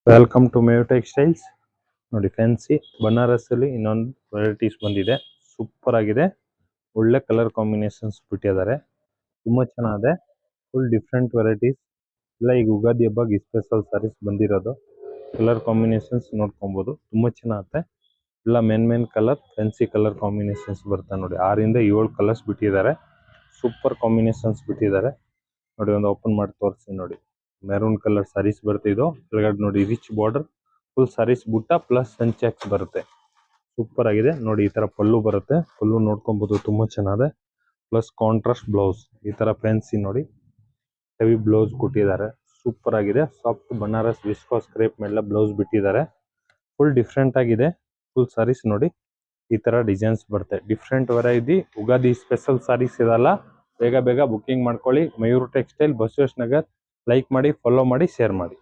Welcome to ಮೇವ್ textiles. ನೋಡಿ fancy Banaras ಅಲ್ಲಿ ಇನ್ನೊಂದು ವೆರೈಟೀಸ್ ಬಂದಿದೆ. ಸೂಪರ್ ಆಗಿದೆ. ಒಳ್ಳೆ ಕಲರ್ ಕಾಂಬಿನೇಷನ್ಸ್ ಬಿಟ್ಟಿದ್ದಾರೆ. ತುಂಬಾ ಚೆನ್ನಾಗಿದೆ. ಫುಲ್ ಡಿಫ್ರೆಂಟ್ ವೆರೈಟೀಸ್ ಎಲ್ಲ ಈಗ ಯುಗಾದಿ ಹಬ್ಬಕ್ಕೆ ಸ್ಪೆಷಲ್ ಸಾರೀಸ್ ಬಂದಿರೋದು. ಕಲರ್ ಕಾಂಬಿನೇಷನ್ಸ್ ನೋಡ್ಕೊಬಹುದು. ತುಂಬಾ ಚೆನ್ನಾಗುತ್ತೆ. ಎಲ್ಲ main colour fancy colour combinations ಬರುತ್ತೆ ನೋಡಿ. 6 ಇಂದ 7 ಕಲರ್ಸ್ ಬಿಟ್ಟಿದ್ದಾರೆ. ಸೂಪರ್ ಕಾಂಬಿನೇಷನ್ಸ್ ಬಿಟ್ಟಿದ್ದಾರೆ ನೋಡಿ. ಒಂದು ಓಪನ್ ಮಾಡಿ ತೋರಿಸಿ ನೋಡಿ. ಮೆರೂನ್ ಕಲರ್ ಸಾರೀಸ್ ಬರುತ್ತೆ. ಇದು ಕೆಳಗಡೆ ನೋಡಿ ರಿಚ್ ಬಾರ್ಡರ್, ಫುಲ್ ಸಾರೀಸ್ ಬುಟ್ಟ ಪ್ಲಸ್ ಸಂಚೆಕ್ಸ್ ಬರುತ್ತೆ. ಸೂಪರ್ ಆಗಿದೆ ನೋಡಿ. ಈ ತರ ಪಲ್ಲು ಬರುತ್ತೆ. ಪಲ್ಲು ನೋಡ್ಕೊಬಹುದು. ತುಂಬಾ ಚೆನ್ನಾಗಿದೆ. ಪ್ಲಸ್ ಕಾಂಟ್ರಾಸ್ಟ್ ಬ್ಲೌಸ್ ಈ ತರ ಫ್ಯಾನ್ಸಿ ನೋಡಿ. ಹೆವಿ ಬ್ಲೌಸ್ ಕೊಟ್ಟಿದ್ದಾರೆ. ಸೂಪರ್ ಆಗಿದೆ. ಸಾಫ್ಟ್ ಬನಾರಸ್ ವಿಸ್ಕೋಸ್ ಕ್ರೇಪ್ ಮೇಲೆ ಬ್ಲೌಸ್ ಬಿಟ್ಟಿದ್ದಾರೆ. ಫುಲ್ ಡಿಫ್ರೆಂಟ್ ಆಗಿದೆ. ಫುಲ್ ಸಾರೀಸ್ ನೋಡಿ. ಈ ತರ ಡಿಸೈನ್ಸ್ ಬರುತ್ತೆ. Different variety Ugadi special sarees ಇದಲ್ಲ. ಬೇಗ ಬುಕಿಂಗ್ ಮಾಡ್ಕೊಳ್ಳಿ. ಮಯೂರ್ ಟೆಕ್ಸ್ಟೈಲ್, ಬಸವೇಶ್ ನಗರ್. ಲೈಕ್ ಮಾಡಿ, ಫಾಲೋ ಮಾಡಿ, ಶೇರ್ ಮಾಡಿ.